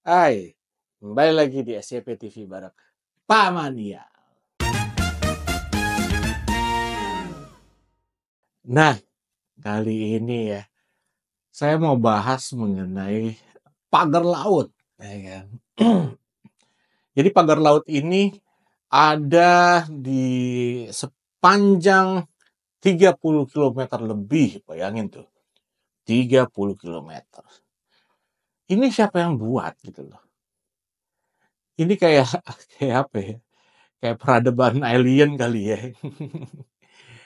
Hai, kembali lagi di SCP TV bareng Pak Mania. Nah, kali ini ya, saya mau bahas mengenai pagar laut, ya kan. Jadi pagar laut ini ada di sepanjang 30 kilometer lebih, bayangin tuh, 30 kilometer. Ini siapa yang buat gitu loh. Ini kayak kayak apa ya? Kayak peradaban alien kali ya.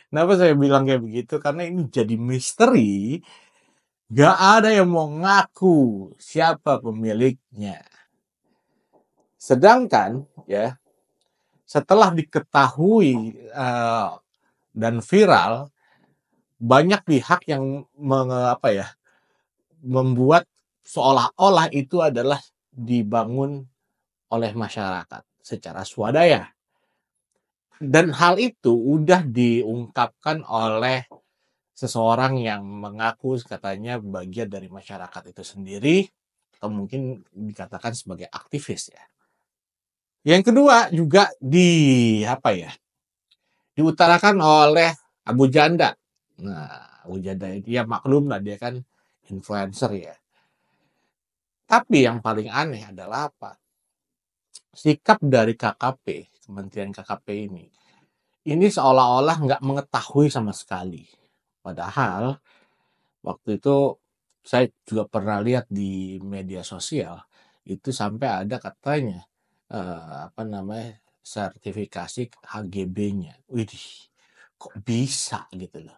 Kenapa saya bilang kayak begitu? Karena ini jadi misteri. Gak ada yang mau ngaku siapa pemiliknya. Sedangkan ya setelah diketahui dan viral, banyak pihak yang membuat seolah-olah itu adalah dibangun oleh masyarakat secara swadaya. Dan hal itu udah diungkapkan oleh seseorang yang mengaku katanya bagian dari masyarakat itu sendiri, atau mungkin dikatakan sebagai aktivis ya. Yang kedua juga diutarakan oleh Abu Janda. Nah, Abu Janda itu ya maklum lah, dia kan influencer ya. Tapi yang paling aneh adalah apa? Sikap dari KKP, Kementerian KKP ini seolah-olah nggak mengetahui sama sekali. Padahal waktu itu saya juga pernah lihat di media sosial, itu sampai ada katanya, sertifikasi HGB-nya. Widih, kok bisa gitu loh,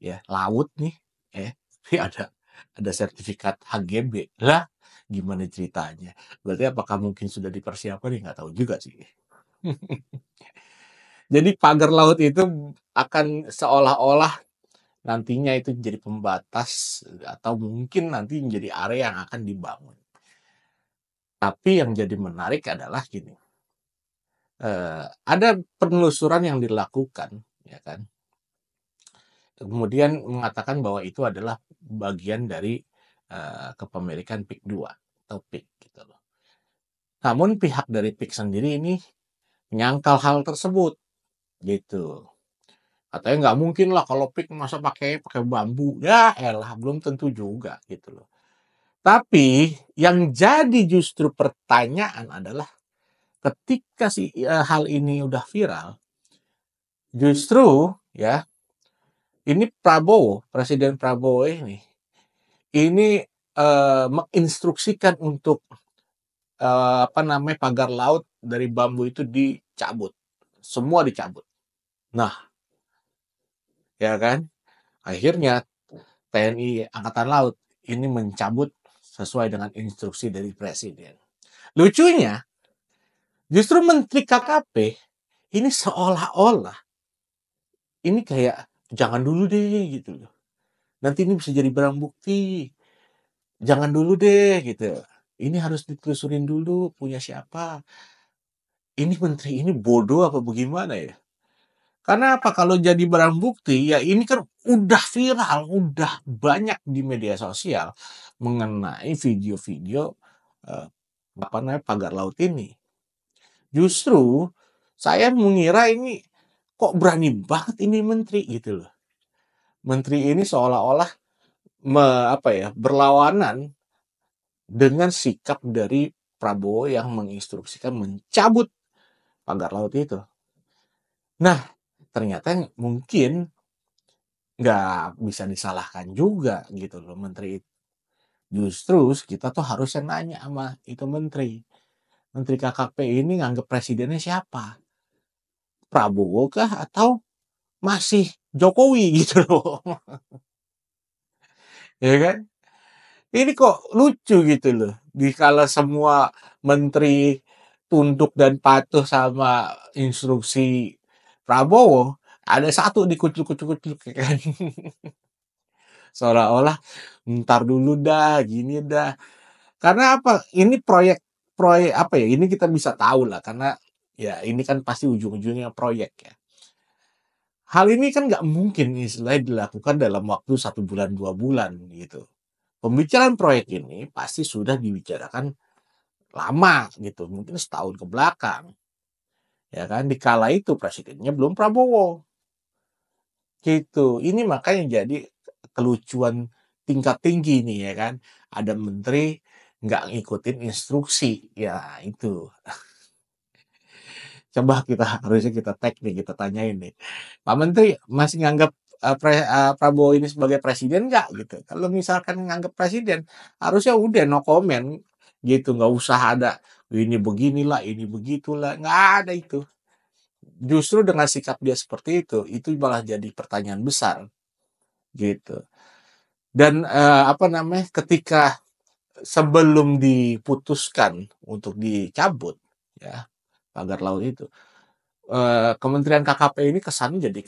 ya, laut nih, tapi ada sertifikat HGB. Lah, gimana ceritanya? Berarti apakah mungkin sudah dipersiapkan? Ya nggak tahu juga sih. Jadi pagar laut itu akan seolah-olah nantinya itu jadi pembatas atau mungkin nanti menjadi area yang akan dibangun. Tapi yang jadi menarik adalah gini, ada penelusuran yang dilakukan, ya kan. Kemudian mengatakan bahwa itu adalah bagian dari kepemilikan PIK 2 atau PIK gitu loh. Namun pihak dari PIK sendiri ini menyangkal hal tersebut gitu. Katanya nggak mungkin lah kalau PIK masa pakai bambu. Ya elah, belum tentu juga gitu loh. Tapi yang jadi justru pertanyaan adalah ketika hal ini udah viral, justru ya ini Presiden Prabowo ini menginstruksikan untuk pagar laut dari bambu itu dicabut, semua dicabut. Nah, ya kan, akhirnya TNI Angkatan Laut ini mencabut sesuai dengan instruksi dari Presiden. Lucunya, justru Menteri KKP ini seolah-olah ini kayak jangan dulu deh gitu loh. Nanti ini bisa jadi barang bukti. Jangan dulu deh gitu. Ini harus ditelusurin dulu punya siapa. Ini menteri ini bodoh apa bagaimana ya? Karena apa? Kalau jadi barang bukti ya ini kan udah viral, udah banyak di media sosial mengenai video-video pagar laut ini. Justru saya mengira ini kok berani banget ini menteri gitu loh. Menteri ini seolah-olah berlawanan dengan sikap dari Prabowo yang menginstruksikan mencabut pagar laut itu. Nah, ternyata mungkin nggak bisa disalahkan juga gitu loh menteri itu. Justru kita tuh harusnya nanya sama itu menteri. Menteri KKP ini nganggap presidennya siapa? Prabowo kah atau masih Jokowi gitu loh. Ya kan? Ini kok lucu gitu loh. Dikala semua menteri tunduk dan patuh sama instruksi Prabowo, ada satu dikucuk-kucuk kan. Seolah-olah ntar dulu dah, gini dah. Karena apa? Ini proyek proyek apa ya? Ini kita bisa tahu lah karena ya ini kan pasti ujung-ujungnya proyek ya. Hal ini kan nggak mungkin istilahnya dilakukan dalam waktu 1 bulan 2 bulan gitu. Pembicaraan proyek ini pasti sudah dibicarakan lama gitu, mungkin setahun ke belakang, ya kan. Di kala itu presidennya belum Prabowo, gitu. Ini makanya jadi kelucuan tingkat tinggi nih ya kan, ada menteri nggak ngikutin instruksi, ya itu. Coba harusnya kita tag nih, kita tanyain nih, "Pak Menteri masih nganggap, Prabowo ini sebagai presiden nggak?" Gitu. Kalau misalkan nganggap presiden, harusnya udah no comment gitu, nggak usah ada, ini beginilah, ini begitulah, nggak ada itu. Justru dengan sikap dia seperti itu malah jadi pertanyaan besar, gitu. Dan, apa namanya, ketika sebelum diputuskan untuk dicabut, ya, pagar laut itu, Kementerian KKP ini kesannya jadi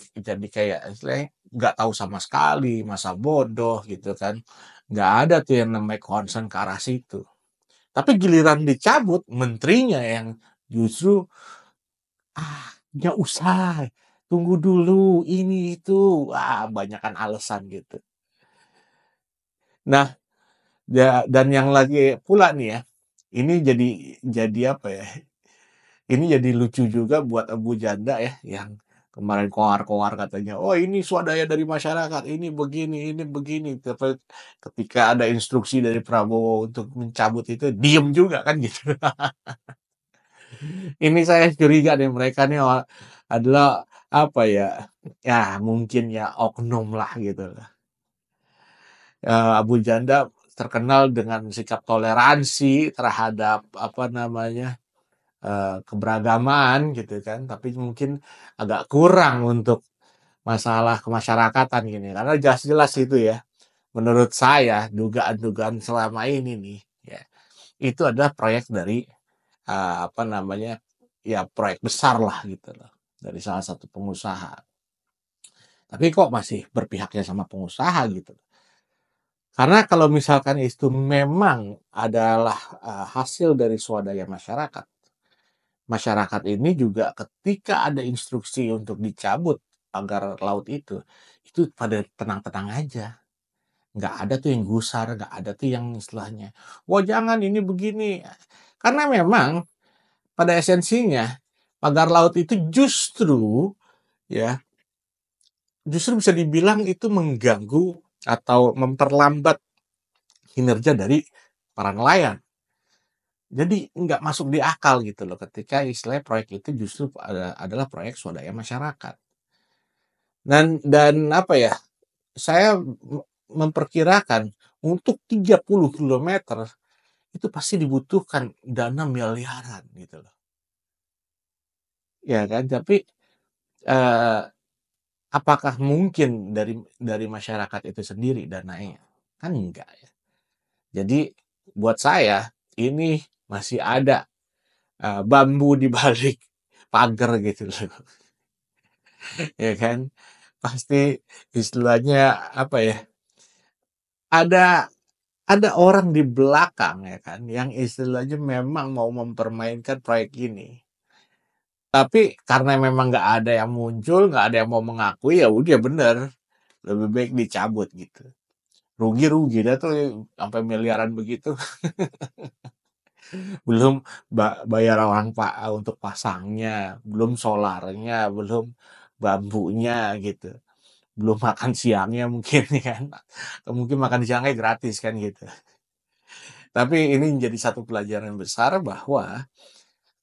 kayak istilahnya nggak tahu sama sekali, masa bodoh gitu kan. Nggak ada tuh yang namanya concern ke arah situ. Tapi giliran dicabut, menterinya yang justru, nggak usah, tunggu dulu, ini itu, banyakan alasan gitu. Nah, dan yang lagi pula nih ya, ini jadi apa ya, ini jadi lucu juga buat Abu Janda ya, yang kemarin koar-koar katanya, "Oh ini swadaya dari masyarakat, ini begini." Tapi ketika ada instruksi dari Prabowo untuk mencabut itu, diem juga kan gitu. Ini saya curiga nih mereka nih adalah apa ya, ya mungkin ya oknum lah gitu. Abu Janda terkenal dengan sikap toleransi terhadap apa namanya, keberagaman gitu kan, tapi mungkin agak kurang untuk masalah kemasyarakatan gini, karena jelas-jelas itu ya, menurut saya dugaan-dugaan selama ini nih, ya, itu adalah proyek dari, apa namanya, ya proyek besar lah gitu loh, dari salah satu pengusaha. Tapi kok masih berpihaknya sama pengusaha gitu. Karena kalau misalkan itu memang adalah, hasil dari swadaya masyarakat, masyarakat ini juga ketika ada instruksi untuk dicabut pagar laut itu pada tenang-tenang aja. Nggak ada tuh yang gusar, nggak ada tuh yang istilahnya, "Wah jangan ini begini." Karena memang pada esensinya pagar laut itu ya, justru bisa dibilang itu mengganggu atau memperlambat kinerja dari para nelayan. Jadi nggak masuk di akal gitu loh ketika istilahnya proyek itu justru adalah proyek swadaya masyarakat. Dan apa ya, saya memperkirakan untuk 30 kilometer itu pasti dibutuhkan dana miliaran gitu loh. Ya kan, tapi, eee, apakah mungkin dari masyarakat itu sendiri dananya? Kan enggak ya. Jadi buat saya ini masih ada, bambu di balik pagar gitu loh, ya kan. Pasti istilahnya apa ya, ada ada orang di belakang ya kan, yang istilahnya memang mau mempermainkan proyek ini. Tapi karena memang nggak ada yang muncul, nggak ada yang mau mengakui, ya udah bener, lebih baik dicabut gitu. Rugi-rugi dah tuh sampai miliaran begitu, belum bayar orang pak untuk pasangnya, belum solarnya, belum bambunya gitu, belum makan siangnya mungkin kan, atau mungkin makan siangnya gratis kan gitu. Tapi ini menjadi satu pelajaran besar bahwa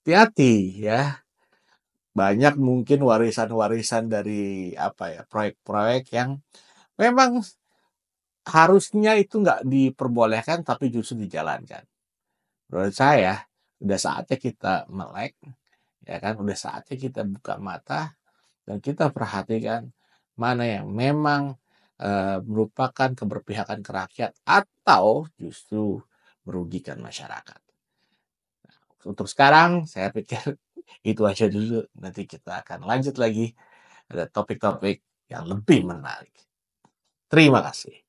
hati-hati ya, banyak mungkin warisan-warisan dari apa ya, proyek-proyek yang memang harusnya itu nggak diperbolehkan tapi justru dijalankan. Menurut saya, udah saatnya kita melek, ya kan, udah saatnya kita buka mata dan kita perhatikan mana yang memang, merupakan keberpihakan ke rakyat atau justru merugikan masyarakat. Untuk sekarang saya pikir itu aja dulu, nanti kita akan lanjut lagi, ada topik-topik yang lebih menarik. Terima kasih.